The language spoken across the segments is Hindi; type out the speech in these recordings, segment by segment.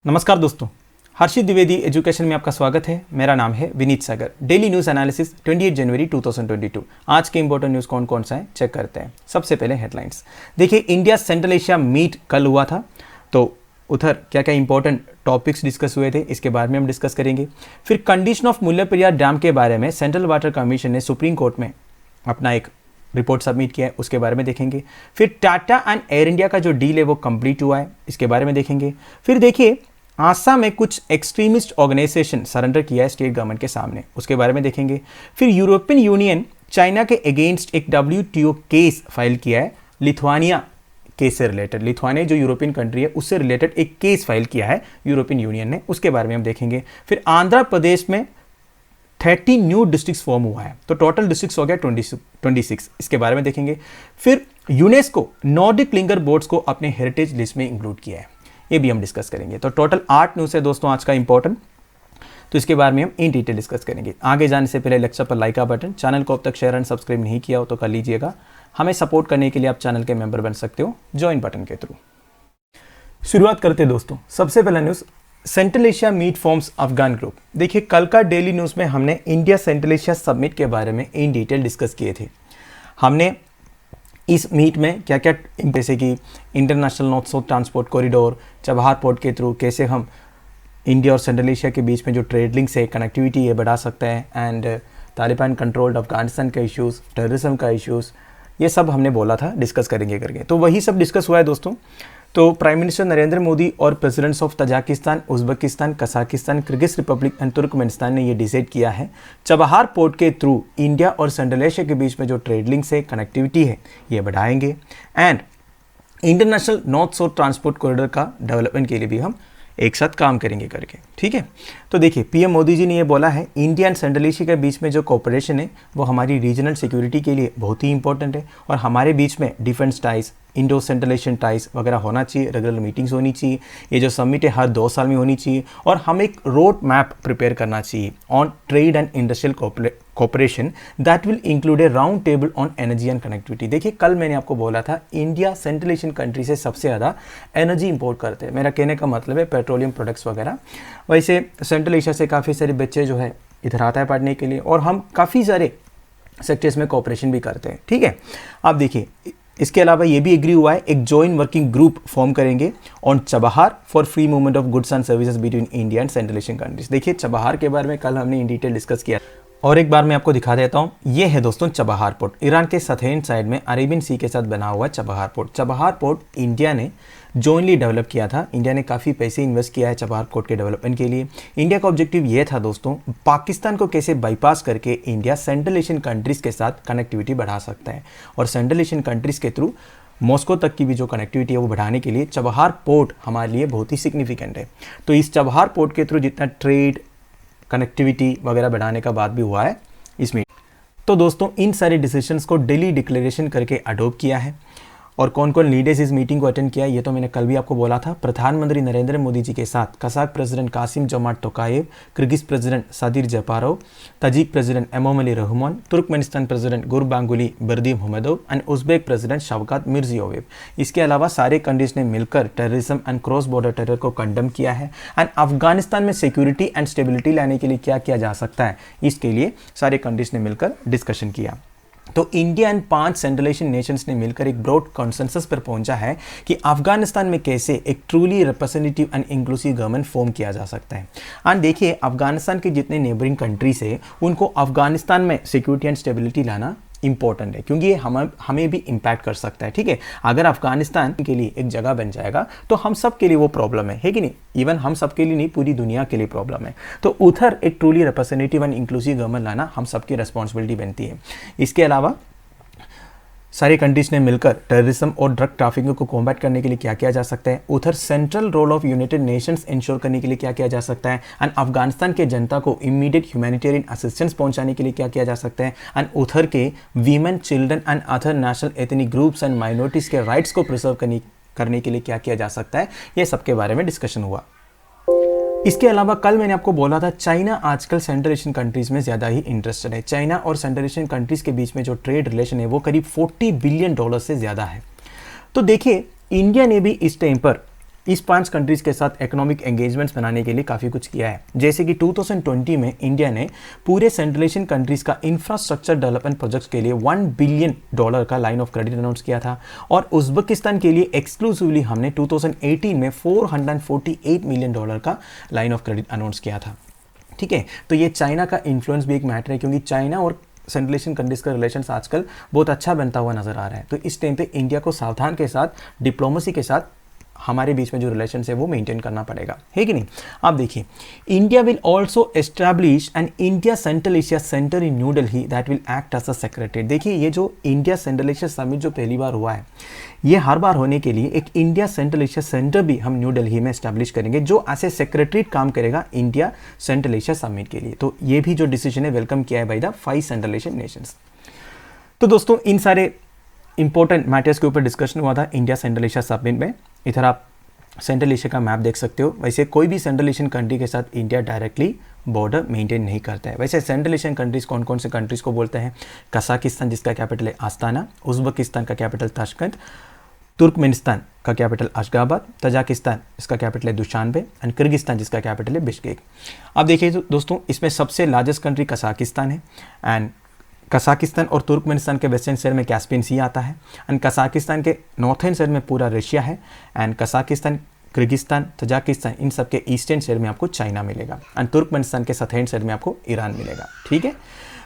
नमस्कार दोस्तों, हर्षित द्विवेदी एजुकेशन में आपका स्वागत है। मेरा नाम है विनीत सागर। डेली न्यूज़ एनालिसिस 28 जनवरी 2022। आज के इंपॉर्टेंट न्यूज़ कौन कौन सा है चेक करते हैं। सबसे पहले हेडलाइंस देखिए, इंडिया सेंट्रल एशिया मीट कल हुआ था, तो उधर क्या क्या इंपॉर्टेंट टॉपिक्स डिस्कस हुए थे इसके बारे में हम डिस्कस करेंगे। फिर कंडीशन ऑफ मुल्लापेरियार डैम के बारे में सेंट्रल वाटर कमीशन ने सुप्रीम कोर्ट में अपना एक रिपोर्ट सबमिट किया है, उसके बारे में देखेंगे। फिर टाटा एंड एयर इंडिया का जो डील है वो कंप्लीट हुआ है, इसके बारे में देखेंगे। फिर देखिए, आसाम में कुछ एक्सट्रीमिस्ट ऑर्गेनाइजेशन सरेंडर किया है स्टेट गवर्नमेंट के सामने, उसके बारे में देखेंगे। फिर यूरोपियन यूनियन चाइना के अगेंस्ट एक WTO केस फाइल किया है लिथुआनिया केस से रिलेटेड। लिथुआनिया जो यूरोपियन कंट्री है उससे रिलेटेड एक केस फाइल किया है यूरोपियन यूनियन ने, उसके बारे में हम देखेंगे। फिर आंध्र प्रदेश में 30 न्यू डिस्ट्रिक्ट्स फॉर्म हुआ है, तो टोटल डिस्ट्रिक्ट्स हो गया 26, इसके बारे में देखेंगे। फिर यूनेस्को नॉर्डिक लिंगर बोर्ड्स को अपने हेरिटेज लिस्ट में इंक्लूड किया है, ये भी हम डिस्कस करेंगे। तो टोटल 8 न्यूज़ है दोस्तों आज का इंपॉर्टेंट, तो इसके बारे में हम इन डिटेल डिस्कस करेंगे। आगे जाने से पहले लेक्चर पर लाइक का बटन, चैनल को अब तक शेयर एंड सब्सक्राइब नहीं किया हो तो कर लीजिएगा। हमें सपोर्ट करने के लिए आप चैनल के मेंबर बन सकते हो ज्वाइन बटन के थ्रू। शुरुआत करते हैं दोस्तों। सबसे पहला news, central Asia meet forms Afghan group. देखिए, कल का डेली न्यूज़ में हमने इंडिया सेंट्रल एशिया समिट के बारे में इन डिटेल डिस्कस किए थे। हमने इस मीट में क्या क्या, जैसे कि international north south transport corridor, Chabahar port के थ्रू कैसे हम इंडिया और सेंट्रल एशिया के बीच में जो ट्रेड लिंक्स है, कनेक्टिविटी है, बढ़ा सकते हैं, एंड तालिबान कंट्रोल्ड अफगानिस्तान का इश्यूज़, टेररिज्म का इश्यूज़, ये सब हमने बोला था डिस्कस करेंगे करके। तो वही सब डिस्कस हुआ है दोस्तों। तो प्राइम मिनिस्टर नरेंद्र मोदी और presidents of Tajikistan, Uzbekistan, Kazakhstan, Kyrgyz republic and Turkmenistan ने ये डिसाइड किया है चबहार पोर्ट के थ्रू इंडिया और सेंट्रल एशिया के बीच में जो ट्रेड लिंक्स है, कनेक्टिविटी है, ये बढ़ाएंगे। And international north south transport corridor का डेवलपमेंट के लिए भी हम एक साथ काम करेंगे करके, ठीक है। तो देखिए, पीएम मोदी जी ने ये बोला है इंडिया एंड सेंट्रल एशिया के बीच में जो कोऑपरेशन है वो हमारी रीजनल सिक्योरिटी के लिए बहुत ही इंपॉर्टेंट है, और हमारे बीच में defence ties, Indo central Asian ties वगैरह होना चाहिए, रेगुलर मीटिंग्स होनी चाहिए, ये जो समिट है हर 2 साल में होनी चाहिए, और हम एक रोड मैप प्रिपेयर करना चाहिए on trade and industrial cooperation that will include A round table on energy and connectivity. देखिए, कल मैंने आपको बोला था इंडिया सेंट्रल एशियन कंट्री से सबसे ज़्यादा एनर्जी इंपोर्ट करते हैं। मेरा कहने का मतलब है पेट्रोलियम प्रोडक्ट्स वगैरह। वैसे सेंट्रल एशिया से काफ़ी सारे बच्चे जो है इधर आता है पढ़ने के लिए, और हम काफ़ी सारे सेक्टर्स में कोऑपरेशन भी करते हैं, ठीक है। अब देखिए, इसके अलावा ये भी एग्री हुआ है एक जॉइंट वर्किंग ग्रुप फॉर्म करेंगे on Chabahar for free movement of goods and services between India and Central Asian countries. देखिए, चबहार के बारे में कल हमने इन डिटेल डिस्कस किया, और एक बार मैं आपको दिखा देता हूँ। ये है दोस्तों चबहार पोर्ट, ईरान के सथेन साइड में अरेबियन सी के साथ बना हुआ Chabahar port. Chabahar port India ने जॉइंटली डेवलप किया था। इंडिया ने काफ़ी पैसे इन्वेस्ट किया है चबहार पोर्ट के डेवलपमेंट के लिए। इंडिया का ऑब्जेक्टिव ये था दोस्तों, पाकिस्तान को कैसे बाईपास करके इंडिया सेंट्रल एशियन कंट्रीज़ के साथ कनेक्टिविटी बढ़ा सकता है, और सेंट्रल एशियन कंट्रीज़ के थ्रू मॉस्को तक की भी जो कनेक्टिविटी है वो बढ़ाने के लिए चबहार पोर्ट हमारे लिए बहुत ही सिग्निफिकेंट है। तो इस चबहार पोर्ट के थ्रू जितना ट्रेड, कनेक्टिविटी वगैरह बढ़ाने का बात भी हुआ है इसमें। तो दोस्तों, इन सारे डिसीजंस को डेली डिक्लेरेशन करके अडोप्ट किया है, और कौन कौन लीडर्स इस मीटिंग को अटेंड किया ये तो मैंने कल भी आपको बोला था। प्रधानमंत्री नरेंद्र मोदी जी के साथ Kazakh president Kassym Jomart Tokayev, Kyrgyz president Sadyr Japarov, Tajik president Emomali Rahmon, Turkmenistan president Gurbanguly Berdimuhamedov and Uzbek president Shavkat Mirziyoyev. इसके अलावा सारे कंट्रीज ने मिलकर terrorism and cross border terror को कंडम किया है, एंड अफगानिस्तान में सिक्योरिटी एंड स्टेबिलिटी लाने के लिए क्या किया जा सकता है इसके लिए सारे कंट्रीज ने मिलकर डिस्कशन किया। तो India and 5 central Asian Nations ने मिलकर एक ब्रॉड कंसेंसस पर पहुंचा है कि अफगानिस्तान में कैसे एक truly representative and inclusive government form किया जा सकता है। एंड देखिए, अफगानिस्तान के जितने नेबरिंग कंट्रीज है उनको अफगानिस्तान में सिक्योरिटी एंड स्टेबिलिटी लाना इंपॉर्टेंट है, क्योंकि ये हमें भी इम्पैक्ट कर सकता है, ठीक है। अगर अफगानिस्तान के लिए एक जगह बन जाएगा तो हम सब के लिए वो प्रॉब्लम है कि नहीं, इवन हम सब के लिए नहीं, पूरी दुनिया के लिए प्रॉब्लम है। तो उधर एक truly representative and inclusive government लाना हम सबकी रिस्पॉन्सिबिलिटी बनती है। इसके अलावा सारे कंट्रीज ने मिलकर टेररिज्म और ड्रग ट्रैफिकिंग को कॉम्बैट करने के लिए क्या किया जा सकता है, उधर central role of United Nations ensure करने के लिए क्या किया जा सकता है, एंड अफगानिस्तान के जनता को इमीडिएट ह्यूमैनिटेरियन असिस्टेंस पहुंचाने के लिए क्या किया जा सकता है, एंड उधर के women, children and other national ethnic groups and minorities के राइट्स को प्रिजर्व करने के लिए क्या किया जा सकता है, ये सबके बारे में डिस्कशन हुआ। इसके अलावा कल मैंने आपको बोला था चाइना आजकल सेंट्रल एशियन कंट्रीज़ में ज़्यादा ही इंटरेस्टेड है। चाइना और सेंट्रल एशियन कंट्रीज़ के बीच में जो ट्रेड रिलेशन है वो करीब $40 बिलियन से ज़्यादा है। तो देखिए, इंडिया ने भी इस टाइम पर इस 5 कंट्रीज़ के साथ इकोनॉमिक एंगेजमेंट्स बनाने के लिए काफ़ी कुछ किया है। जैसे कि 2020 में इंडिया ने पूरे सेंट्रल एशियन कंट्रीज़ का इंफ्रास्ट्रक्चर डेवलपमेंट प्रोजेक्ट्स के लिए $1 बिलियन का लाइन ऑफ क्रेडिट अनाउंस किया था, और उज्बेकिस्तान के लिए एक्सक्लूसिवली हमने 2018 में $448 मिलियन का लाइन ऑफ क्रेडिट अनाउंस किया था। ठीक है, तो ये चाइना का इन्फ्लुएंस भी एक मैटर है, क्योंकि चाइना और सेंट्रल एशियन कंट्रीज का रिलेशंस आजकल बहुत अच्छा बनता हुआ नजर आ रहा है। तो इस टाइम पे इंडिया को सावधान के साथ, डिप्लोमेसी के साथ हमारे बीच में जो रिलेशन है वो मेंटेन करना पड़ेगा, है कि नहीं। आप देखिए, India will also establish an India central Asia centre in New Delhi that will act as a secretariat. देखिए, ये जो इंडिया सेंट्रल एशिया समिट जो पहली बार हुआ है, ये हर बार होने के लिए एक इंडिया सेंट्रल एशिया सेंटर भी हम न्यू दिल्ली में एस्टैब्लिश करेंगे, जो एज ए सेक्रेटरीट काम करेगा इंडिया सेंट्रल एशिया समिट के लिए। तो ये भी जो डिसीजन है वेलकम किया है by the 5 central Asian Nations. तो दोस्तों, इन सारे इंपॉर्टेंट मैटर्स के ऊपर डिस्कशन हुआ था इंडिया सेंट्रल एशिया समिट में। इधर आप सेंट्रल एशिया का मैप देख सकते हो। वैसे कोई भी सेंट्रल एशियन कंट्री के साथ इंडिया डायरेक्टली बॉर्डर मेंटेन नहीं करता है। वैसे सेंट्रल एशियन कंट्रीज कौन कौन से कंट्रीज को बोलते हैं? कजाकिस्तान, जिसका कैपिटल है आस्ताना, उज्बेकिस्तान का कैपिटल ताशकंद, तुर्कमेनिस्तान का कैपिटल अशगाबाद, तजाकिस्तान इसका कैपिटल है दुशानबे, एंड किर्गिस्तान जिसका कैपिटल है बिश्केक। अब देखिए दोस्तों, इसमें सबसे लार्जेस्ट कंट्री कजाकिस्तान है, एंड कजाकिस्तान और तुर्कमेनिस्तान के वेस्टर्न साइड में कैस्पियन सी आता है, एंड कजाकिस्तान के नॉर्थर्न साइड में पूरा रशिया है, एंड कजाकिस्तान, किर्गिस्तान, तजाकिस्तान इन सब के ईस्टर्न साइड में आपको चाइना मिलेगा, एंड तुर्कमेनिस्तान के साउथर्न साइड में आपको ईरान मिलेगा। ठीक है,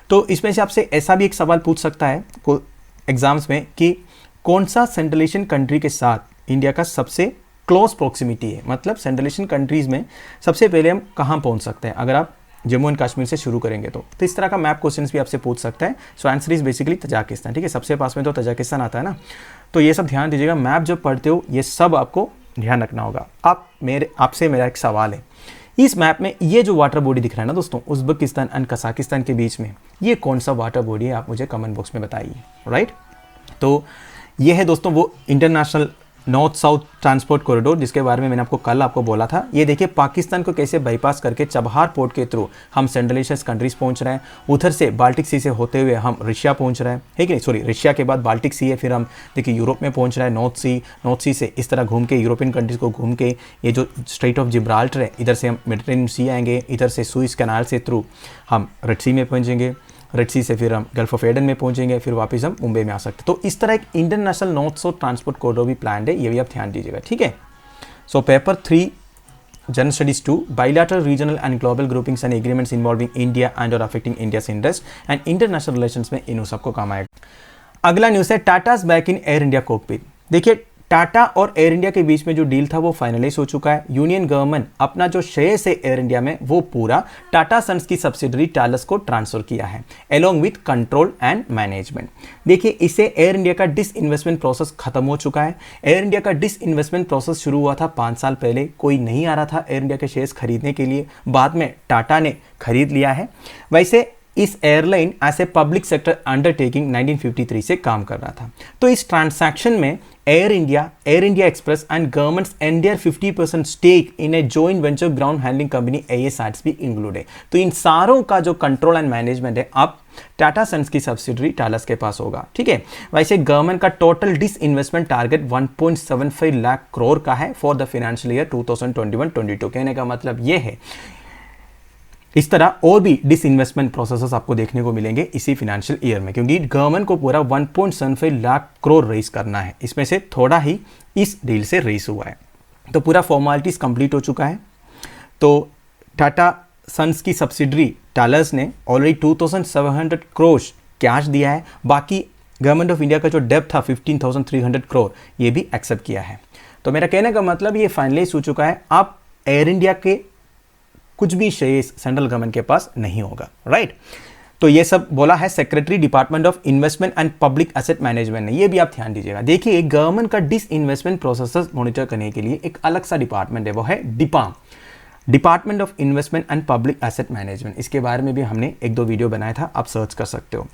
तो इसमें से आपसे ऐसा भी एक सवाल पूछ सकता है एग्जाम्स में कि कौन सा सेंट्रल एशियन कंट्री के साथ इंडिया का सबसे क्लोज प्रॉक्सिमिटी है, मतलब सेंट्रल एशियन कंट्रीज में सबसे पहले हम कहाँ पहुँच सकते हैं अगर आप जम्मू एंड कश्मीर से शुरू करेंगे तो इस तरह का मैप क्वेश्चंस भी आपसे पूछ सकता है। So answer is basically Tajikistan. ठीक है, सबसे पास में तो तजाकिस्तान आता है ना, तो ये सब ध्यान दीजिएगा। मैप जब पढ़ते हो ये सब आपको ध्यान रखना होगा। आपसे मेरा एक सवाल है, इस मैप में ये जो वाटर बॉडी दिख रहा है ना दोस्तों, उज्बेकिस्तान एंड कजाकिस्तान के बीच में, ये कौन सा वाटर बॉडी है? आप मुझे कमेंट बॉक्स में बताइए। राइट, तो ये है दोस्तों वो international north south transport corridor, जिसके बारे में मैंने आपको कल बोला था। ये देखिए पाकिस्तान को कैसे बाईपास करके चबहार पोर्ट के थ्रू हम सेंट्रल एशियन कंट्रीज पहुंच रहे हैं। उधर से बाल्टिक सी से होते हुए हम रशिया पहुंच रहे हैं, है कि नहीं? सॉरी, रशिया के बाद बाल्टिक सी है, फिर हम देखिए यूरोप में पहुंच रहे हैं, नॉर्थ सी से इस तरह घूम के यूरोपियन कंट्रीज को घूम के ये जो स्ट्रेट ऑफ जिब्राल्टर है, इधर से हम मेडिटेरेनियन सी आएंगे, इधर से सुइस कैनाल से थ्रू हम रेड सी में पहुँचेंगे, रेड सी से फिर हम गल्फ ऑफ एडन में पहुंचेंगे, फिर वापस हम मुंबई में आ सकते हैं। तो इस तरह एक international north south transport corridor भी प्लान है, ये भी आप ध्यान दीजिएगा। ठीक है, so paper 3 general studies 2 bilateral regional and global groupings and agreements involving India and और affecting India's interest and international relations में इन सबको काम आएगा। अगला न्यूज़ है Tata's back in Air India cockpit. देखिए, टाटा और एयर इंडिया के बीच में जो डील था वो फाइनलाइज हो चुका है। यूनियन गवर्नमेंट अपना जो शेयर्स है एयर इंडिया में वो पूरा टाटा सन्स की सब्सिडरी टालस को ट्रांसफर किया है, along with control and management. देखिए, इससे एयर इंडिया का डिसइन्वेस्टमेंट प्रोसेस खत्म हो चुका है। एयर इंडिया का डिसइन्वेस्टमेंट प्रोसेस शुरू हुआ था 5 साल पहले, कोई नहीं आ रहा था एयर इंडिया के शेयर्स खरीदने के लिए, बाद में टाटा ने खरीद लिया है। वैसे इस airline as a public sector undertaking 1953 से काम कर रहा था। तो इस ट्रांसैक्शन में Air India Express and government's entire 50% stake in a joint venture ground handling company ASATS भी इंक्लूड है। तो इन सारों का जो कंट्रोल एंड मैनेजमेंट है अब टाटा सन्स की सब्सिडरी टालस के पास होगा। ठीक है, वैसे गवर्नमेंट का total disinvestment target 1.75 lakh crore का है फॉर द फाइनेंशियल ईयर 2021-22। कहने का मतलब ये है, इस तरह और भी डिसइन्वेस्टमेंट प्रोसेसेस आपको देखने को मिलेंगे इसी फाइनेंशियल ईयर में, क्योंकि गवर्नमेंट को पूरा 1.75 लाख करोड़ रेज करना है। इसमें से थोड़ा ही इस डील से रेस हुआ है, तो पूरा फॉर्मेलिटीज कंप्लीट हो चुका है। तो टाटा सन्स की सब्सिडरी टालस ने ऑलरेडी 2700 करोड़ कैश दिया है। बाकी गवर्नमेंट ऑफ इंडिया का जो डेब्ट था 15,300 करोड़, ये भी एक्सेप्ट किया है। तो मेरा कहने का मतलब ये फाइनलाइज हो चुका है। अब एयर इंडिया के कुछ भी शेयर्स सेंट्रल गवर्नमेंट के पास नहीं होगा। राइट, तो ये सब बोला है secretary department of investment and public asset management ने। ये भी आप ध्यान दीजिएगा। देखिए, गवर्नमेंट का डिसइन्वेस्टमेंट प्रोसेसेस मॉनिटर करने के लिए एक अलग सा डिपार्टमेंट है, वो है DIPAM, department of investment and public asset management. इसके बारे में भी हमने 1-2 वीडियो बनाया था, आप सर्च कर सकते हो।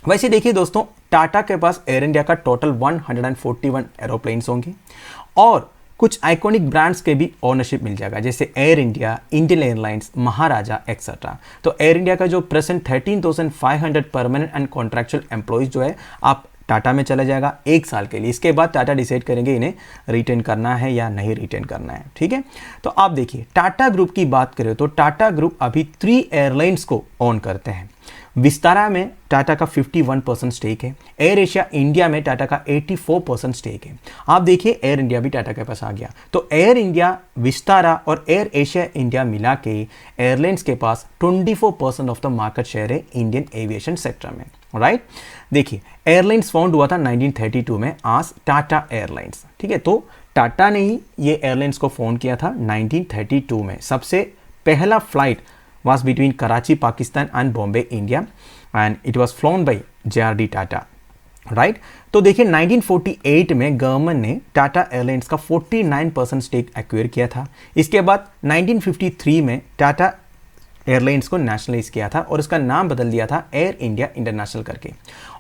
वैसे देखिए दोस्तों, टाटा के पास एयर इंडिया का टोटल 141 एरोप्लेन्स होंगे और कुछ आइकॉनिक ब्रांड्स के भी ओनरशिप मिल जाएगा, जैसे एयर इंडिया, इंडियन एयरलाइंस, महाराजा एक्सेट्रा। तो एयर इंडिया का जो present 13,500 permanent and contractual employees जो है आप टाटा में चला जाएगा 1 साल के लिए। इसके बाद टाटा डिसाइड करेंगे इन्हें रिटेन करना है या नहीं रिटेन करना है। ठीक है, तो आप देखिए टाटा ग्रुप की बात करें तो टाटा ग्रुप अभी 3 एयरलाइंस को ओन करते हैं। विस्तारा में टाटा का 51% स्टेक है, एयर एशिया इंडिया में टाटा का 84% स्टेक है। आप देखिए एयर इंडिया भी टाटा के पास आ गया। तो एयर इंडिया, विस्तारा और एयर एशिया इंडिया मिला के एयरलाइंस के पास 24% ऑफ द मार्केट शेयर है इंडियन एविएशन सेक्टर में। राइट, देखिए एयरलाइंस फाउंड हुआ था 1932 में आज टाटा एयरलाइंस। ठीक है, तो टाटा ने ही ये एयरलाइंस को फाउंड किया था 1932 में। सबसे पहला flight was between Karachi, Pakistan and Bombay, India and it was flown by JRD Tata. Right, तो देखिए 1948 में गवर्नमेंट ने टाटा एयरलाइंस का 49% स्टेक एक्वायर किया था। इसके बाद 1953 में टाटा एयरलाइंस को नेशनलाइज किया था और उसका नाम बदल दिया था एयर इंडिया इंटरनेशनल करके।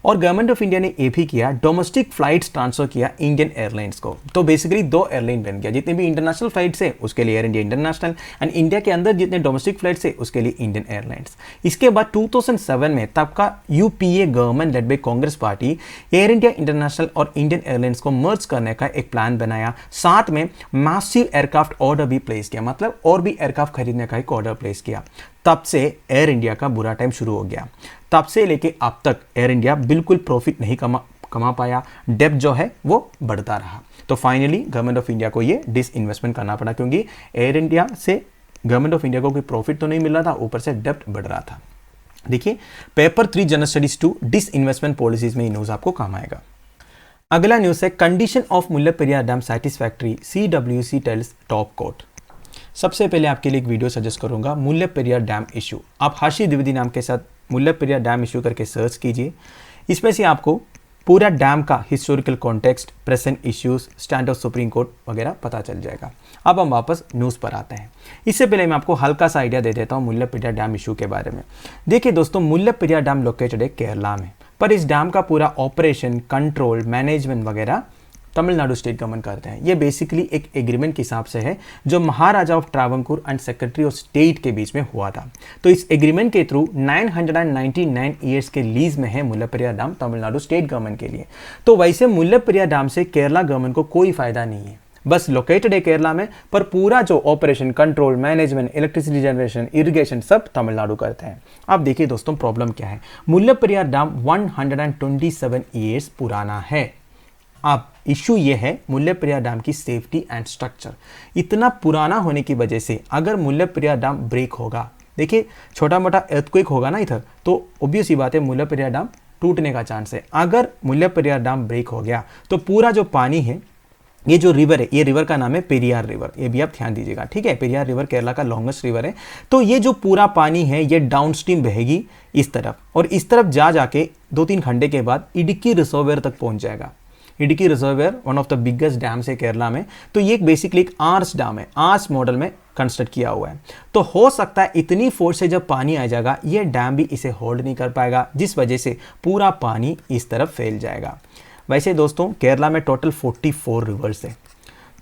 और गवर्नमेंट ऑफ इंडिया ने ये भी किया, डोमेस्टिक फ्लाइट्स ट्रांसफर किया इंडियन एयरलाइंस को। तो बेसिकली 2 एयरलाइन बन गया, जितने भी इंटरनेशनल फ्लाइट्स है उसके लिए air India international, and India के अंदर जितने डोमेस्टिक फ्लाइट्स है उसके लिए इंडियन एयरलाइंस। इसके बाद 2007 में तब का UPA government led by Congress party air India international और इंडियन एयरलाइंस को मर्ज करने का एक प्लान बनाया। साथ में मैसिव एयरक्राफ्ट ऑर्डर भी प्लेस किया, मतलब और भी एयरक्राफ्ट खरीदने का एक ऑर्डर प्लेस किया। तब से एयर इंडिया का बुरा टाइम शुरू हो गया। तब से लेके अब तक एयर इंडिया बिल्कुल प्रॉफिट नहीं कमा पाया, डेब्ट जो है वो बढ़ता रहा। तो फाइनली गवर्नमेंट ऑफ इंडिया को ये डिसइन्वेस्टमेंट करना पड़ा, क्योंकि एयर इंडिया से गवर्नमेंट ऑफ इंडिया को कोई प्रॉफिट तो नहीं मिल रहा था, ऊपर से डेब्ट बढ़ रहा था। देखिए paper 3 general studies 2 disinvestment policies में ये न्यूज आपको काम आएगा। अगला न्यूज है condition of Mullaperiyar dam satisfactory, CWC tells top court. सबसे पहले आपके लिए एक वीडियो सजेस्ट करूंगा, मुल्लापेरियार डैम इशू। आप हर्षित द्विवेदी नाम के साथ मुल्लापेरियार डैम इशू करके सर्च कीजिए। इसमें से आपको पूरा डैम का historical context, present issues, stand of supreme court वगैरह पता चल जाएगा। अब हम वापस न्यूज़ पर आते हैं। इससे पहले मैं आपको हल्का सा आइडिया दे देता हूँ मुल्लापेरियार डैम इशू के बारे में। देखिए दोस्तों, मुल्लापेरियार डैम लोकेटेड है केरला में, पर इस डैम का पूरा ऑपरेशन, कंट्रोल, मैनेजमेंट वगैरह तमिलनाडु स्टेट गवर्नमेंट करते हैं। ये बेसिकली एक एग्रीमेंट के हिसाब से है जो Maharaja of Travancore and secretary of state के बीच में हुआ था। तो इस एग्रीमेंट के थ्रू 999 ईयर्स के लीज में है Mullaperiyar dam Tamil Nadu state government के लिए। तो वैसे मुल्लापेरियार डैम से केरला गवर्नमेंट को कोई फायदा नहीं है, बस लोकेटेड है केरला में, पर पूरा जो operation, control, management, electricity generation, irrigation सब तमिलनाडु करते हैं। अब देखिए दोस्तों प्रॉब्लम क्या है। मुल्लापेरियार डैम 127 ईयर्स पुराना है। अब इशू ये है मुल्लापेरियार डैम की सेफ्टी एंड स्ट्रक्चर। इतना पुराना होने की वजह से अगर मुल्लापेरियार डैम ब्रेक होगा, देखिए छोटा मोटा अर्थक्वेक होगा ना इधर, तो ऑब्वियस ही बात है मुल्लापेरियार डैम टूटने का चांस है। अगर मुल्लापेरियार डैम ब्रेक हो गया तो पूरा जो पानी है, ये जो रिवर है, ये रिवर का नाम है पेरियार रिवर, ये भी आप ध्यान दीजिएगा। ठीक है, पेरियार रिवर केरला का लॉन्गेस्ट रिवर है। तो ये जो पूरा पानी है ये डाउनस्ट्रीम बहेगी इस तरफ, और इस तरफ जाके 2-3 घंटे के बाद इडुक्की रिजर्वोयर तक पहुंच जाएगा। Idukki reservoir one of the biggest dams है केरला में। तो ये बेसिकली एक आर्च डैम है, आर्च मॉडल में कंस्ट्रक्ट किया हुआ है। तो हो सकता है इतनी फोर्स से जब पानी आ जाएगा ये डैम भी इसे होल्ड नहीं कर पाएगा, जिस वजह से पूरा पानी इस तरफ फैल जाएगा। वैसे दोस्तों केरला में टोटल 44 रिवर्स है,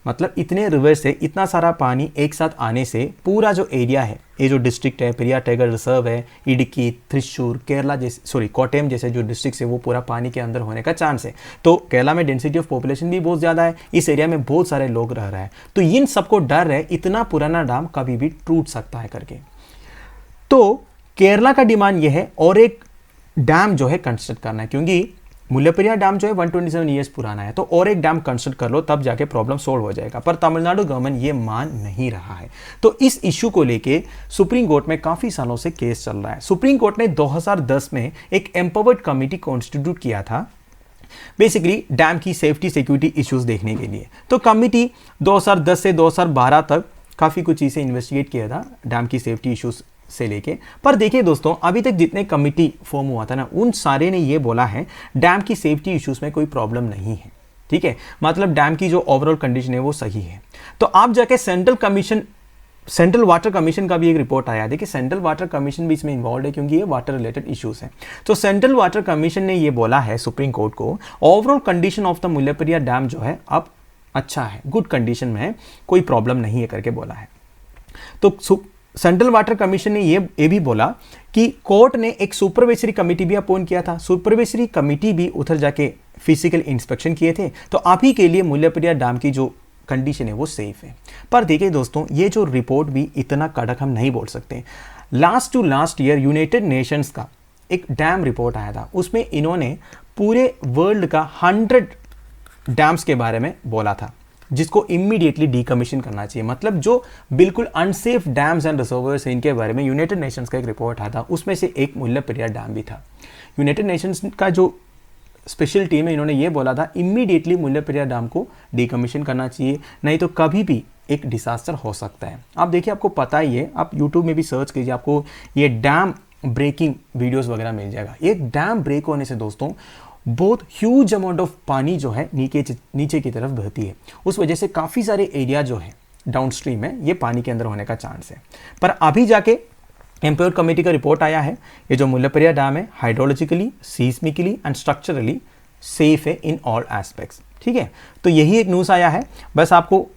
मतलब इतने रिवर से इतना सारा पानी एक साथ आने से पूरा जो एरिया है, ये जो डिस्ट्रिक्ट है, पेरियार टाइगर रिजर्व है, इडुक्की, थ्रिशूर, केरला जैसे कोट्टयम जैसे जो डिस्ट्रिक्ट है वो पूरा पानी के अंदर होने का चांस है। तो केरला में डेंसिटी ऑफ पॉपुलेशन भी बहुत ज़्यादा है, इस एरिया में बहुत सारे लोग रह रहे हैं। तो इन सबको डर है इतना पुराना डैम कभी भी टूट सकता है करके। तो केरला का डिमांड ये है और एक डैम जो है कंस्ट्रक्ट करना है, क्योंकि मुल्लापेरियार डैम जो है 127 ईयर्स पुराना है, तो और एक डैम कंस्ट्रक्ट कर लो तब जाके प्रॉब्लम सॉल्व हो जाएगा। पर तमिलनाडु गवर्नमेंट ये मान नहीं रहा है। तो इस इशू को लेके सुप्रीम कोर्ट में काफी सालों से केस चल रहा है। सुप्रीम कोर्ट ने 2010 में एक एम्पावर्ड कमेटी कॉन्स्टिट्यूट किया था बेसिकली डैम की सेफ्टी सिक्योरिटी इश्यूज देखने के लिए। तो कमेटी 2010 से 2012 तक काफी कुछ चीजें इन्वेस्टिगेट किया था डैम की सेफ्टी इश्यूज से लेके। पर देखिए दोस्तों, अभी तक जितने कमिटी फॉर्म हुआ था ना, उन सारे ने ये बोला है डैम की सेफ्टी इश्यूज में कोई प्रॉब्लम नहीं है। ठीक है, मतलब डैम की जो ओवरऑल कंडीशन है वो सही है। तो आप जाके सेंट्रल वाटर कमीशन का भी एक रिपोर्ट आया। देखिए सेंट्रल वाटर कमीशन भी इसमें इन्वॉल्व है, क्योंकि ये वाटर रिलेटेड इश्यूज हैं। तो सेंट्रल वाटर कमीशन ने ये बोला है सुप्रीम कोर्ट को, overall condition of the Mullaperiyar dam जो है अब अच्छा है, गुड कंडीशन में है, कोई प्रॉब्लम नहीं है करके बोला है। तो सेंट्रल वाटर कमीशन ने ये भी बोला कि कोर्ट ने एक सुपरवाइजरी कमेटी भी अपॉइंट किया था। सुपरवाइजरी कमेटी भी उधर जाके फिजिकल इंस्पेक्शन किए थे, तो अभी के लिए मुल्लापेरियार डैम की जो कंडीशन है वो सेफ है। पर देखिए दोस्तों, ये जो रिपोर्ट भी इतना कड़क हम नहीं बोल सकते। Last to last year United Nations का एक डैम रिपोर्ट आया था, उसमें इन्होंने पूरे वर्ल्ड का 100 डैम्स के बारे में बोला था जिसको इमीडिएटली डीकमीशन करना चाहिए। मतलब जो बिल्कुल अनसेफ डैम्स एंड रिजर्वर्स हैं, इनके बारे में यूनाइटेड नेशंस का एक रिपोर्ट आया था, उसमें से एक मुल्लापेरियार डैम भी था। यूनाइटेड नेशंस का जो स्पेशल टीम है, इन्होंने ये बोला था इमीडिएटली मुल्लापेरियार डैम को डीकमीशन करना चाहिए, नहीं तो कभी भी एक डिसास्टर हो सकता है। आप देखिए, आपको पता ही है, आप यूट्यूब में भी सर्च कीजिए, आपको ये डैम ब्रेकिंग वीडियोस वगैरह मिल जाएगा। एक डैम ब्रेक होने से दोस्तों बहुत ह्यूज अमाउंट ऑफ पानी जो है नीचे की तरफ बहती है। उस वजह से काफ़ी सारे एरिया जो है डाउन स्ट्रीम में ये पानी के अंदर होने का चांस है। पर अभी जाके एम्पायर कमेटी का रिपोर्ट आया है, ये जो मुल्लापेरियार डैम है हाइड्रोलॉजिकली, सीस्मिकली एंड स्ट्रक्चरली सेफ है इन ऑल एस्पेक्ट्स। ठीक है, तो यही एक न्यूज़ आया है। बस आपको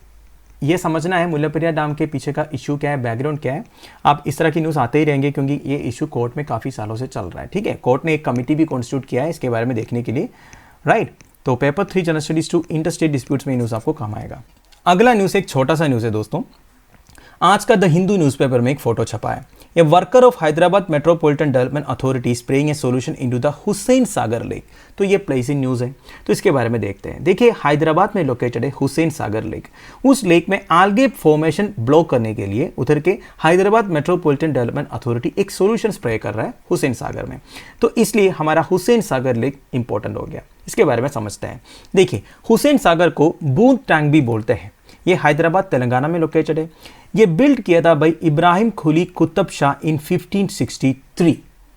ये समझना है मुल्लापेरियार डैम के पीछे का इशू क्या है, बैकग्राउंड क्या है। आप इस तरह की न्यूज़ आते ही रहेंगे क्योंकि ये इशू कोर्ट में काफ़ी सालों से चल रहा है। ठीक है, कोर्ट ने एक कमेटी भी कॉन्स्टिट्यूट किया है इसके बारे में देखने के लिए, राइट। तो paper 3 general studies two interstate disputes में ये न्यूज़ आपको काम आएगा। अगला न्यूज़ एक छोटा सा न्यूज़ है दोस्तों। आज का द हिंदू न्यूज़पेपर में एक फोटो छपा है। A worker of Hyderabad metropolitan development authority spraying a solution into the Hussain Sagar lake. तो ये प्लेसिंग न्यूज़ है, तो इसके बारे में देखते हैं। देखिए, हैदराबाद में लोकेटेड है हुसैन सागर लेक। उस लेक में आल्गे फॉर्मेशन ब्लॉक करने के लिए उधर के हैदराबाद मेट्रोपॉलिटन डेवलपमेंट अथॉरिटी एक सोल्यूशन स्प्रे कर रहा है हुसैन सागर में। तो इसलिए हमारा हुसैन सागर लेक इंपॉर्टेंट हो गया। इसके बारे में समझते हैं। देखिए, हुसैन सागर को बूंद टैंक भी बोलते हैं। ये हैदराबाद तेलंगाना में लोकेटेड है। ये बिल्ड किया था भाई इब्राहिम खुली कुतुब शाह इन 1563,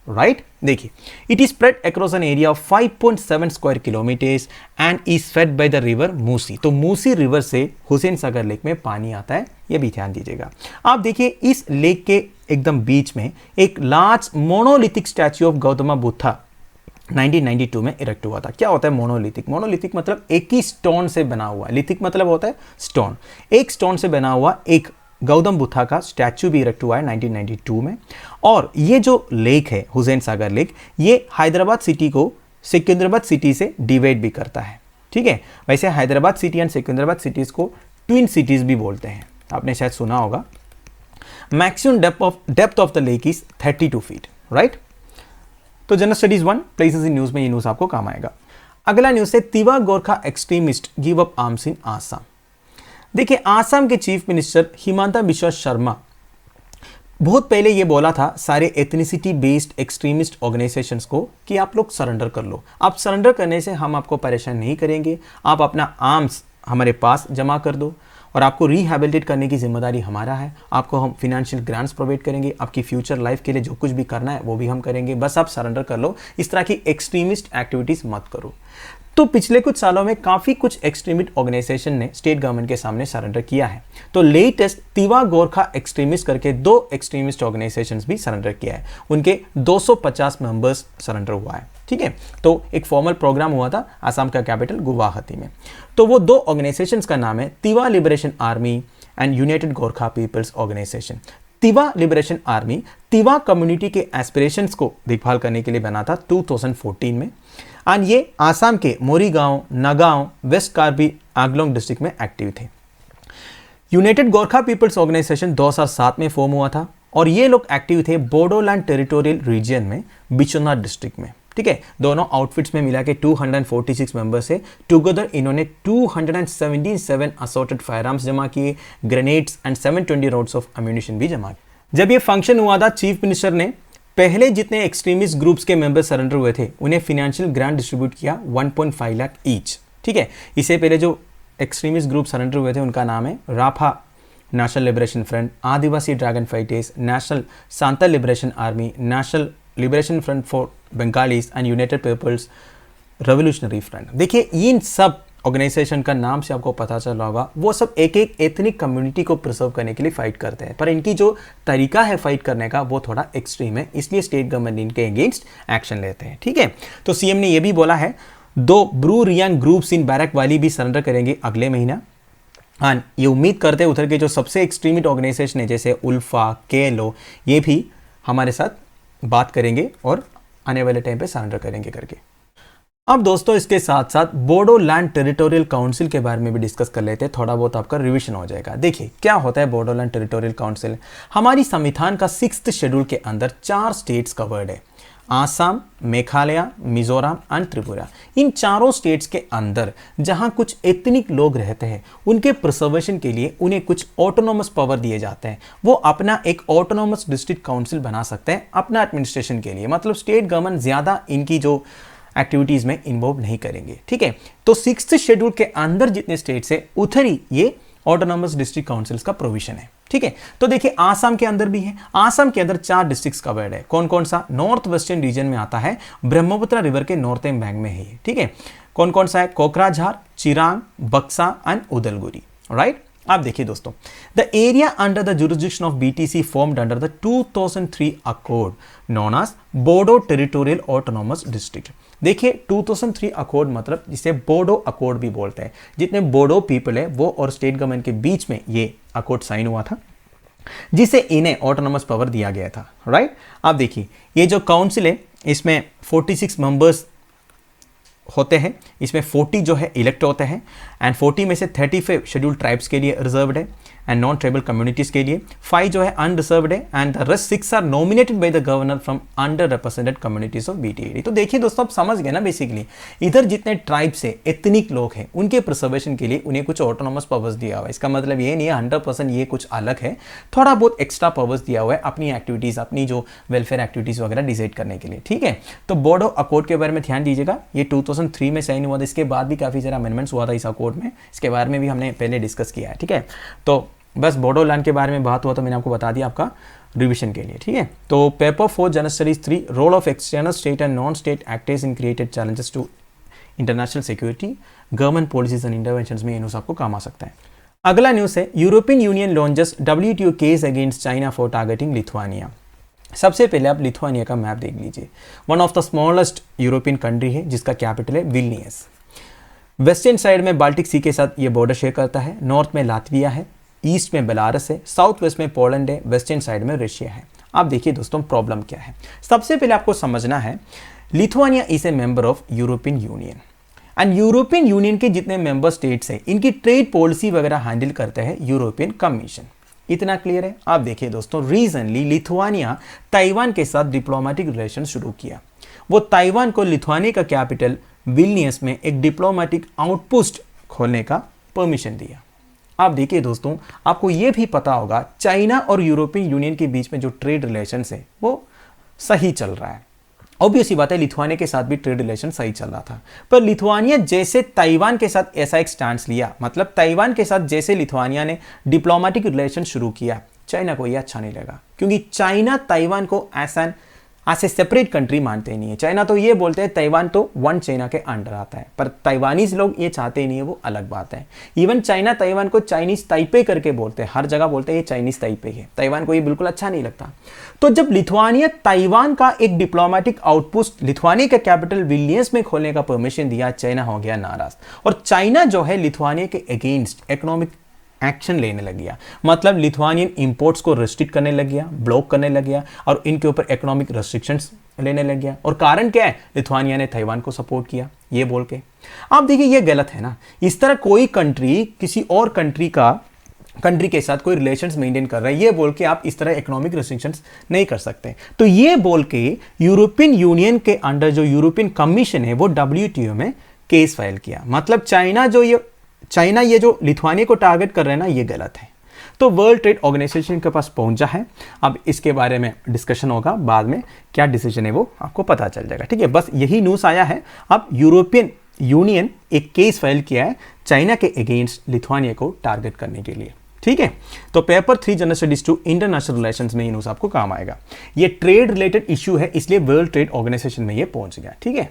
राइट। देखिए, it is spread across an area of 5.7 square kilometres and is fed by the river Musi. तो मूसी रिवर से हुसैन सागर लेक में पानी आता है, ये भी ध्यान दीजिएगा। आप देखिए, इस लेक के एकदम बीच में एक large monolithic statue of Gautam Buddha 1992 में इरेक्ट हुआ था। क्या होता है मोनोलिथिक? मोनोलिथिक मतलब एक ही स्टोन से बना हुआ, लिथिक मतलब होता है स्टोन। एक स्टोन से बना हुआ एक गौतम बुद्धा का स्टैच्यू भी इरेक्ट हुआ है 1992 में। और ये जो लेक है हुसैन सागर लेक, ये हैदराबाद सिटी को सिकंदराबाद सिटी से डिवाइड भी करता है। ठीक है, वैसे Hyderabad city and Secunderabad cities को ट्विन सिटीज़ भी बोलते हैं, आपने शायद सुना होगा। Maximum depth of the lake is 32 feet, right. तो general studies 1 places in news में ये न्यूज़ आपको काम आएगा। अगला न्यूज़ है Tiwa Gorkha extremist give up arms in Assam. देखिए, आसाम के चीफ मिनिस्टर हिमंता बिश्वा शर्मा बहुत पहले ये बोला था सारे एथनिसिटी बेस्ड एक्सट्रीमिस्ट ऑर्गेनाइजेशंस को कि आप लोग सरेंडर कर लो। आप सरेंडर करने से हम आपको परेशान नहीं करेंगे, आप अपना आर्म्स हमारे पास जमा कर दो और आपको रिहैबिलिटेट करने की जिम्मेदारी हमारा है। आपको हम फिनेंशियल ग्रांट्स प्रोवाइड करेंगे, आपकी फ्यूचर लाइफ के लिए जो कुछ भी करना है वो भी हम करेंगे, बस आप सरेंडर कर लो। इस तरह की एक्सट्रीमिस्ट एक्टिविटीज़ मत करो। तो पिछले कुछ सालों में काफ़ी कुछ एक्सट्रीमिस्ट ऑर्गेनाइजेशन ने स्टेट गवर्नमेंट के सामने सरेंडर किया है। तो लेटेस्ट तिवा गोरखा एक्सट्रीमिस्ट करके 2 एक्सट्रीमिस्ट ऑर्गेनाइजेशंस भी सरेंडर किया है। उनके 250 मेंबर्स सरेंडर हुआ है। ठीक है, तो एक फॉर्मल प्रोग्राम हुआ था आसाम का कैपिटल गुवाहाटी में। तो वो 2 ऑर्गेनाइजेशंस का नाम है Tiwa liberation army and united Gorkha people's organisation. Tiwa liberation army Tiwa community के एस्पिरेशंस को देखभाल करने के लिए बना था 2014 में। एंड ये आसाम के मोरीगांव, नगांव, वेस्ट कार्बी आंगलोंग डिस्ट्रिक्ट में एक्टिव थे। यूनाइटेड गोरखा पीपल्स ऑर्गेनाइजेशन 2007 में फॉर्म हुआ था और ये लोग एक्टिव थे बोडोलैंड टेरिटोरियल रीजन में बिश्वनाथ डिस्ट्रिक्ट में। ठीक है, दोनों आउटफिट्स में मिला के 246 मेंबर्स है। टुगेदर इन्होंने 277 असॉर्टेड फायरआर्म्स जमा किए, grenades and 720 rounds of ammunition भी जमा किए। जब ये फंक्शन हुआ था, चीफ मिनिस्टर ने पहले जितने एक्सट्रीमिस्ट ग्रुप्स के मेंबर सरेंडर हुए थे उन्हें फाइनेंशियल ग्रांट डिस्ट्रीब्यूट किया 1.5 लाख ईच। ठीक है, इससे पहले जो एक्सट्रीमिस्ट ग्रुप सरेंडर हुए थे उनका नाम है Rabha national liberation front, Adivasi dragon fighters, national Santhal liberation army, national liberation front for Bengalis and united people's revolutionary front. देखिए, इन सब ऑर्गेनाइजेशन का नाम से आपको पता चला होगा, वो सब एक एक एथनिक कम्युनिटी को प्रिजर्व करने के लिए फाइट करते हैं, पर इनकी जो तरीका है फाइट करने का वो थोड़ा एक्सट्रीम है, इसलिए स्टेट गवर्नमेंट इनके अगेंस्ट एक्शन लेते हैं। ठीक है, तो सीएम ने ये भी बोला है 2 Bru Reang groups in barrack वाली भी सरेंडर करेंगे अगले महीना। हाँ, ये उम्मीद करते हैं उधर के जो सबसे एक्सट्रीमिस्ट ऑर्गेनाइजेशन है जैसे उल्फा, केलो, ये भी हमारे साथ बात करेंगे और आने वाले टाइम पे सरेंडर करेंगे करके। अब दोस्तों इसके साथ साथ बोडोलैंड टेरिटोरियल काउंसिल के बारे में भी डिस्कस कर लेते हैं, थोड़ा बहुत आपका रिवीजन हो जाएगा। देखिए क्या होता है बोडोलैंड टेरिटोरियल काउंसिल। हमारी संविधान का 6th शेड्यूल के अंदर 4 स्टेट्स कवर्ड है, आसाम, मेघालय, मिजोरम एंड त्रिपुरा। इन चारों स्टेट्स के अंदर जहां कुछ एथनिक लोग रहते हैं उनके प्रिजर्वेशन के लिए उन्हें कुछ ऑटोनोमस पावर दिए जाते हैं। वो अपना एक ऑटोनोमस डिस्ट्रिक्ट काउंसिल बना सकते हैं अपना एडमिनिस्ट्रेशन के लिए, मतलब स्टेट गवर्नमेंट ज़्यादा इनकी जो एक्टिविटीज़ में इन्वॉल्व नहीं करेंगे। ठीक है, तो 6th शेड्यूल के अंदर जितने स्टेट्स है उधर ही ये ऑटोनोमस डिस्ट्रिक्ट काउंसिल्स का प्रोविजन है। ठीक है, तो देखिए आसाम के अंदर भी है। आसाम के अंदर 4 डिस्ट्रिक्ट्स कवर्ड है। कौन कौन सा? नॉर्थ वेस्टर्न रीजन में आता है, ब्रह्मपुत्र रिवर के नॉर्थर्न बैंक में है ये। ठीक है, कौन कौन सा है? कोकराझार, चिरांग, बक्सा एंड उदलगुरी। राइट, आप देखिए दोस्तों, the area under the jurisdiction of BTC formed under the 2003 accord known as Bodo territorial autonomous district. देखिए 2003 अकॉर्ड मतलब जिसे बोडो अकॉर्ड भी बोलते हैं। जितने बोडो पीपल है वो और स्टेट गवर्नमेंट के बीच में ये अकॉर्ड साइन हुआ था, जिसे इन्हें ऑटोनोमस पावर दिया गया था। राइट, आप देखिए ये जो काउंसिल है इसमें 46 मेंबर्स होते हैं, इसमें 40 जो है इलेक्ट होते हैं एंड 40 में से 35 शेड्यूल ट्राइब्स के लिए रिजर्व्ड है एंड नॉन ट्राइबल कम्युनिटीज के लिए 5 जो है अनरिजर्व्ड है and the rest 6 are nominated by the governor from under represented communities of BTAD. तो देखिए दोस्तों आप समझ गए ना, बेसिकली इधर जितने ट्राइब्स है एथनिक लोग हैं उनके प्रिजर्वेशन के लिए उन्हें कुछ ऑटोनोमस पावर्स दिया हुआ है। इसका मतलब ये नहीं है 100% ये कुछ अलग है, थोड़ा बहुत एक्स्ट्रा पावर्स दिया हुआ है अपनी एक्टिविटीज, अपनी जो वेलफेयर एक्टिविटीज वगैरह डिसाइड करने के लिए। ठीक है, तो बोडो अकॉर्ड के बारे में ध्यान दीजिएगा, ये 2003 में साइन हुआ था। इसके बाद भी काफी सारा अमेंडमेंट्स हुआ था इस अकॉर्ड में, इसके बारे में भी हमने पहले डिस्कस किया है। ठीक है, तो बस बोडोलैंड के बारे में बात हुआ तो मैंने आपको बता दिया आपका रिवीजन के लिए। ठीक है, तो paper 4 general studies 3 role of external state and non state actors in created challenges to international security government policies and interventions में ये न्यूज़ आपको काम आ सकता है। अगला न्यूज़ है European union launches WTO case against China for targeting Lithuania. सबसे पहले आप लिथुआनिया का मैप देख लीजिए। One of the smallest European country है जिसका कैपिटल है विल्नियस। वेस्टर्न साइड में बाल्टिक सी के साथ ये बॉर्डर शेयर करता है, नॉर्थ में लातविया है, ईस्ट में बेलारस है, साउथ वेस्ट में पोलैंड है, वेस्टर्न साइड में रशिया है। आप देखिए दोस्तों प्रॉब्लम क्या है। सबसे पहले आपको समझना है Lithuania is a member of European union and European union के जितने मेंबर स्टेट्स हैं इनकी ट्रेड पॉलिसी वगैरह हैंडल करते हैं यूरोपियन कमीशन। इतना क्लियर है। आप देखिए दोस्तों रीसेंटली लिथुआनिया ताइवान के साथ डिप्लोमेटिक रिलेशन शुरू किया। वो ताइवान को लिथुआनिया का कैपिटल विल्नियस में एक डिप्लोमेटिक आउटपोस्ट खोलने का परमिशन दिया। आप देखिए दोस्तों आपको यह भी पता होगा चाइना और यूरोपियन यूनियन के बीच में जो ट्रेड रिलेशन है वो सही चल रहा है। ऑब्वियसली बात है लिथुआनिया के साथ भी ट्रेड रिलेशन सही चल रहा था, पर लिथुआनिया जैसे ताइवान के साथ ऐसा एक स्टैंड लिया, मतलब ताइवान के साथ जैसे लिथुआनिया ने डिप्लोमेटिक रिलेशन शुरू किया, चाइना को यह अच्छा नहीं लगा क्योंकि चाइना ताइवान को ऐसे सेपरेट कंट्री मानते ही नहीं है। चाइना तो ये बोलते हैं ताइवान तो वन चाइना के अंडर आता है, पर ताइवानीज लोग ये चाहते ही नहीं है, वो अलग बात है। इवन चाइना ताइवान को चाइनीज ताइपे करके बोलते हैं, हर जगह बोलते हैं ये चाइनीज ताइपे है। ताइवान को ये बिल्कुल अच्छा नहीं लगता। तो जब लिथुआनिया ताइवान का एक डिप्लोमेटिक आउटपोस्ट लिथुआनिया के कैपिटल विल्नियस में खोलने का परमिशन दिया, चाइना हो गया नाराज और चाइना जो है लिथुआनिया के अगेंस्ट इकोनॉमिक एक्शन लेने लग गया। मतलब लिथुआनियन इंपोर्ट्स को रेस्ट्रिक्ट करने लग गया, ब्लॉक करने लग गया और इनके ऊपर इकोनॉमिक रेस्ट्रिक्शंस लेने लग गया। और कारण क्या है? लिथुआनिया ने ताइवान को सपोर्ट किया ये बोल के। आप देखिए ये गलत है ना। इस तरह कोई कंट्री किसी और कंट्री के साथ कोई रिलेशंस मेंटेन कर रहा है ये बोल के आप इस तरह इकोनॉमिक रेस्ट्रिक्शंस नहीं कर सकते। तो ये बोल के यूरोपियन यूनियन के अंडर जो यूरोपियन कमीशन है वो WTO में केस फाइल किया। मतलब चाइना ये जो लिथुआनिया को टारगेट कर रहे हैं ना ये गलत है। तो वर्ल्ड ट्रेड ऑर्गेनाइजेशन के पास पहुंचा है। अब इसके बारे में डिस्कशन होगा बाद में, क्या डिसीजन है वो आपको पता चल जाएगा। ठीक है, बस यही न्यूज़ आया है। अब यूरोपियन यूनियन एक केस फाइल किया है चाइना के अगेंस्ट लिथुआनिया को टारगेट करने के लिए। ठीक है, तो paper 3 general studies two international relations में ये न्यूज़ आपको काम आएगा। ये ट्रेड रिलेटेड इशू है इसलिए वर्ल्ड ट्रेड ऑर्गेनाइजेशन में ये पहुंच गया। ठीक है,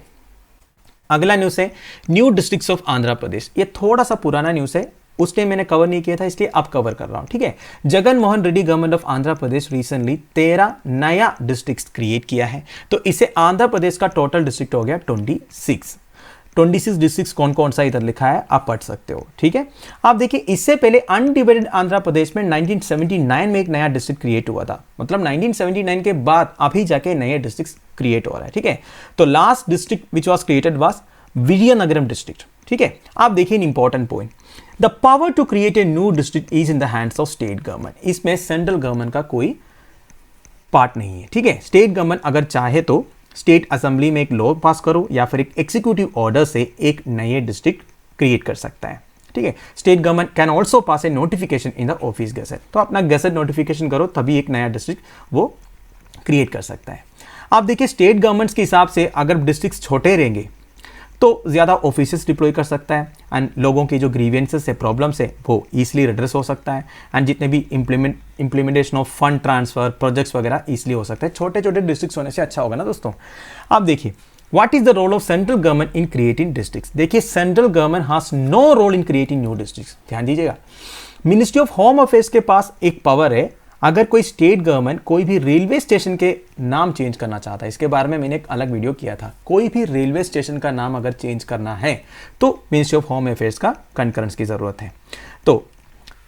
अगला न्यूज़ है new districts of Andhra Pradesh. ये थोड़ा सा पुराना न्यूज़ है, उस टाइम मैंने कवर नहीं किया था इसलिए अब कवर कर रहा हूं। ठीक है, Jagan Mohan Reddy government of Andhra Pradesh recently 13 नया डिस्ट्रिक्ट क्रिएट किया है। तो इससे आंध्र प्रदेश का टोटल डिस्ट्रिक्ट हो गया 26 डिस्ट्रिक्ट। कौन कौन सा इधर लिखा है आप पढ़ सकते हो। ठीक है, आप देखिए इससे पहले अनडिवाइडेड आंध्र प्रदेश में 1979 में एक नया डिस्ट्रिक्ट क्रिएट हुआ था। मतलब 1979 के बाद अभी जाके नए डिस्ट्रिक्ट क्रिएट हो रहा है। ठीक है, तो last district which was created was Vizianagaram district. ठीक है, आप देखिए important point, the power to create a new district is in the hands of state government. इसमें सेंट्रल गवर्नमेंट का कोई पार्ट नहीं है। ठीक है, स्टेट गवर्नमेंट अगर चाहे तो स्टेट असेंबली में एक लॉ पास करो या फिर एक एग्जीक्यूटिव ऑर्डर से एक नए डिस्ट्रिक्ट क्रिएट कर सकता है। ठीक है, state government can also pass A notification in the office gadget. तो अपना गैजेट नोटिफिकेशन करो तभी एक नया डिस्ट्रिक्ट वो क्रिएट कर सकता है। आप देखिए स्टेट गवर्नमेंट्स के हिसाब से अगर डिस्ट्रिक्ट छोटे रहेंगे तो ज़्यादा ऑफिसेस डिप्लॉय कर सकता है एंड लोगों के जो ग्रीवेंसेस है, प्रॉब्लम्स है, वो ईजिली रिड्रेस हो सकता है एंड जितने भी implementation of fund transfer projects वगैरह ईजिली हो सकता है। छोटे छोटे डिस्ट्रिक्ट्स होने से अच्छा होगा ना दोस्तों। आप देखिए what is the role of central government in creating districts. देखिए central government has no role in creating new districts. ध्यान दीजिएगा, मिनिस्ट्री ऑफ होम अफेयर्स के पास एक पावर है, अगर कोई स्टेट गवर्नमेंट कोई भी रेलवे स्टेशन के नाम चेंज करना चाहता है, इसके बारे में मैंने एक अलग वीडियो किया था, कोई भी रेलवे स्टेशन का नाम अगर चेंज करना है तो मिनिस्ट्री ऑफ होम अफेयर्स का कंकरेंस की जरूरत है। तो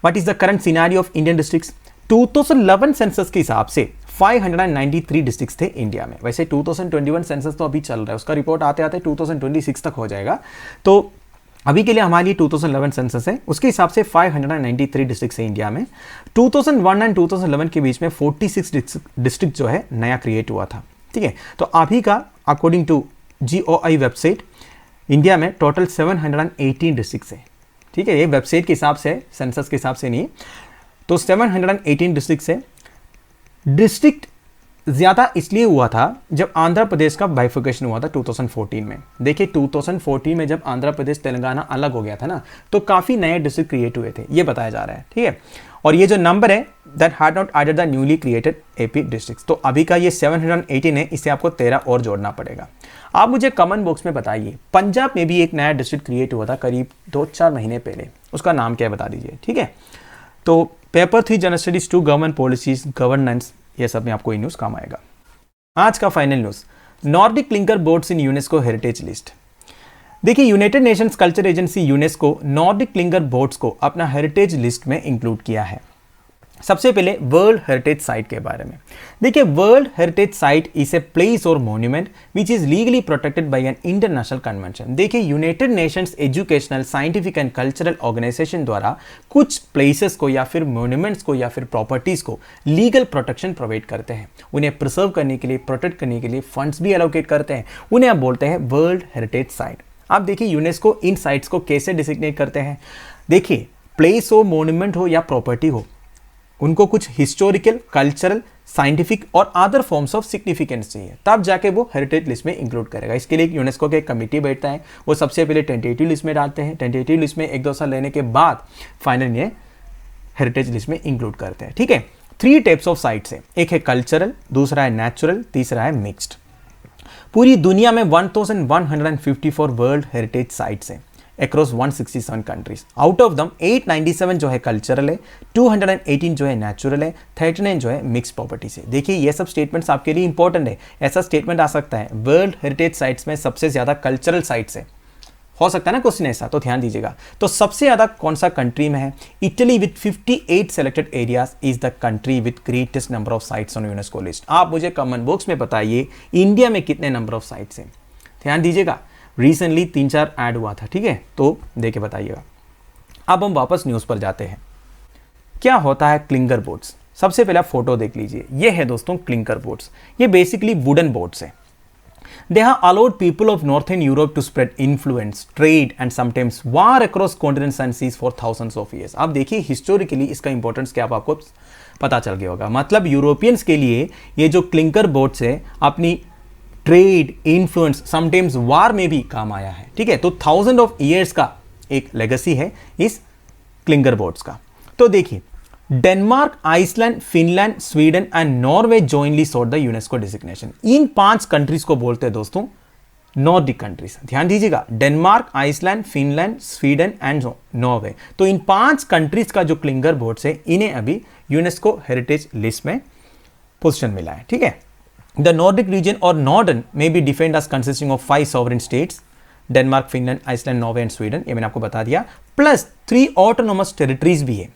what is the current scenario of Indian districts. 2011 census के हिसाब से 593 डिस्ट्रिक्ट्स थे इंडिया में। वैसे 2021 सेंसस तो अभी चल रहा है, उसका रिपोर्ट आते आते 2026 तक हो जाएगा। तो अभी के लिए हमारे लिए 2011 सेंसस है, उसके हिसाब से 593 डिस्ट्रिक्ट्स है इंडिया में। 2001 एंड 2011 के बीच में 46 डिस्ट्रिक्ट जो है नया क्रिएट हुआ था। ठीक है, तो अभी का according to GOI website India में टोटल 718 डिस्ट्रिक्ट्स है। ठीक है, ये वेबसाइट के हिसाब से, सेंसस के हिसाब से नहीं, तो 718 डिस्ट्रिक्ट्स है। डिस्ट्रिक्ट ज़्यादा इसलिए हुआ था जब आंध्र प्रदेश का बाइफिकेशन हुआ था 2014 में। देखिए 2014 में जब आंध्र प्रदेश तेलंगाना अलग हो गया था ना, तो काफ़ी नए डिस्ट्रिक्ट क्रिएट हुए थे, ये बताया जा रहा है। ठीक है, और ये जो नंबर है that had not added the newly created AP districts, तो अभी का ये 718 है, इससे आपको 13 और जोड़ना पड़ेगा। आप मुझे कमेंट बॉक्स में बताइए, पंजाब में भी एक नया डिस्ट्रिक्ट क्रिएट हुआ था करीब 2-4 महीने पहले, उसका नाम क्या है बता दीजिए। ठीक है, तो paper 3 general studies 2 government policies governance, ये सब में आपको ये न्यूज़ काम आएगा। आज का final news, Nordic clinker boats in UNESCO heritage list. देखिए United Nations culture agency UNESCO Nordic clinker boats को अपना हेरिटेज लिस्ट में इंक्लूड किया है। सबसे पहले वर्ल्ड हेरिटेज साइट के बारे में देखिए, world heritage site is a place और monument which is legally protected by an international convention. देखिए United Nations Educational, Scientific and Cultural Organization द्वारा कुछ प्लेसेस को या फिर मॉन्यूमेंट्स को या फिर प्रॉपर्टीज को लीगल प्रोटेक्शन प्रोवाइड करते हैं, उन्हें प्रिजर्व करने के लिए, प्रोटेक्ट करने के लिए फंड्स भी एलोकेट करते हैं, उन्हें आप बोलते हैं वर्ल्ड हेरिटेज साइट। आप देखिए यूनेस्को इन साइट्स को कैसे डिसिग्नेट करते हैं। देखिए प्लेस हो, मॉन्यूमेंट हो या प्रॉपर्टी हो, उनको कुछ हिस्टोरिकल, कल्चरल, साइंटिफिक और अदर फॉर्म्स ऑफ सिग्निफिकेंस चाहिए, तब जाके वो हेरिटेज लिस्ट में इंक्लूड करेगा। इसके लिए यूनेस्को के एक कमेटी बैठता है, वो सबसे पहले टेंटेटिव लिस्ट में डालते हैं, टेंटेटिव लिस्ट में 1-2 साल लेने के बाद फाइनल ये हेरिटेज लिस्ट में इंक्लूड करते हैं। ठीक है, 3 टाइप्स ऑफ साइट्स है, एक है कल्चरल, दूसरा है नेचुरल, तीसरा है मिक्स्ड। पूरी दुनिया में 1154 वर्ल्ड हेरिटेज साइट्स हैं across 167 countries. Out of them 897 जो है कल्चरल है, 218 जो है नेचुरल है, 39 जो है मिक्स प्रॉपर्टी से। देखिए ये सब स्टेटमेंट्स आपके लिए इंपॉर्टेंट है। ऐसा स्टेटमेंट आ सकता है वर्ल्ड हेरिटेज साइट्स में सबसे ज्यादा कल्चरल साइट्स है, हो सकता है ना क्वेश्चन ऐसा, तो ध्यान दीजिएगा। तो सबसे ज्यादा कौन सा कंट्री में है? Italy with 58 selected areas is the country with greatest number of sites on UNESCO list. आप मुझे कमेंट बॉक्स में बताइए इंडिया में कितने नंबर ऑफ साइट्स हैं। ध्यान दीजिएगा, रिसेंटली 3-4 ऐड हुआ था, ठीक है, तो देखे बताइएगा। अब हम वापस न्यूज़ पर जाते हैं। क्या होता है क्लिंकर बोर्ड्स? सबसे पहले आप फोटो देख लीजिए, ये है दोस्तों क्लिंकर बोर्ड्स। ये बेसिकली वुडन बोर्ड्स है। They have allowed people of Northern Europe to spread influence, trade and sometimes war across continents and seas for thousands of years. आप देखिए हिस्टोरिकली इसका इंपॉर्टेंस क्या आपको पता चल गया होगा। मतलब यूरोपियंस के लिए ये जो क्लिंकर बोर्ड्स है अपनी ट्रेड, इन्फ्लुएंस, समटाइम्स वार में भी काम आया है। ठीक है, तो 1000 ऑफ ईयर्स का एक लेगेसी है इस क्लिंकर बोर्ड्स का। तो देखिए Denmark, Iceland, Finland, Sweden and Norway jointly sought the UNESCO designation. इन 5 कंट्रीज को बोलते हैं दोस्तों नॉर्डिक कंट्रीज। ध्यान दीजिएगा, Denmark, Iceland, Finland, Sweden and Norway. तो इन 5 कंट्रीज का जो क्लिंकर बोर्ड्स है इन्हें अभी यूनेस्को हेरिटेज लिस्ट में पोजीशन मिला है। ठीक है, द नॉर्डिक रीजन और northern may be defined as consisting of 5 sovereign states, Denmark, Finland, Iceland, Norway and Sweden, ये मैंने आपको बता दिया, प्लस 3 ऑटोनोमस टेरिटरीज भी है।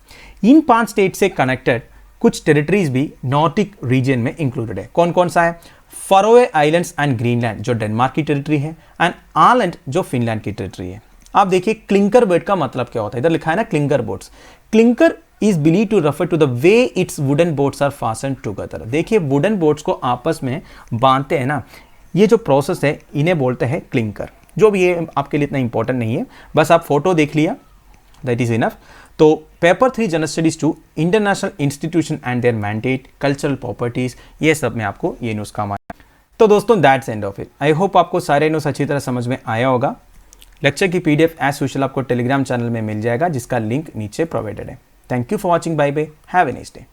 इन 5 स्टेट से कनेक्टेड कुछ टेरिटरीज भी नॉर्डिक रीजन में इंक्लूडेड है। कौन कौन सा है? फरोए आइलैंड्स एंड ग्रीनलैंड जो डेनमार्क की टेरिटरी है, एंड आलैंड जो फिनलैंड की टेरिटरी है। आप देखिए क्लिंकर बोर्ड का मतलब क्या होता है, इधर लिखा है ना clinker boards. Clinker is believe to refer to the way its wooden boards are fastened together. देखिए वुडन बोर्ड्स को आपस में बांधते हैं ना, ये जो प्रोसेस है इन्हें बोलते हैं क्लिंकर। जो भी ये आपके लिए इतना इंपॉर्टेंट नहीं है, बस आप फोटो देख लिया, दैट इज इनफ। तो paper 3 general studies 2 international institution and there mandate, cultural properties, ये सब में आपको ये न्यूज़ काम आया। तो दोस्तों that's end of it. I hope आपको सारे न्यूज़ अच्छी तरह समझ में आया होगा। लेक्चर की PDF एज यूजुअल आपको टेलीग्राम चैनल में मिल जाएगा, जिसका लिंक नीचे प्रोवाइडेड है। Thank you for watching, bye bye, have a nice day.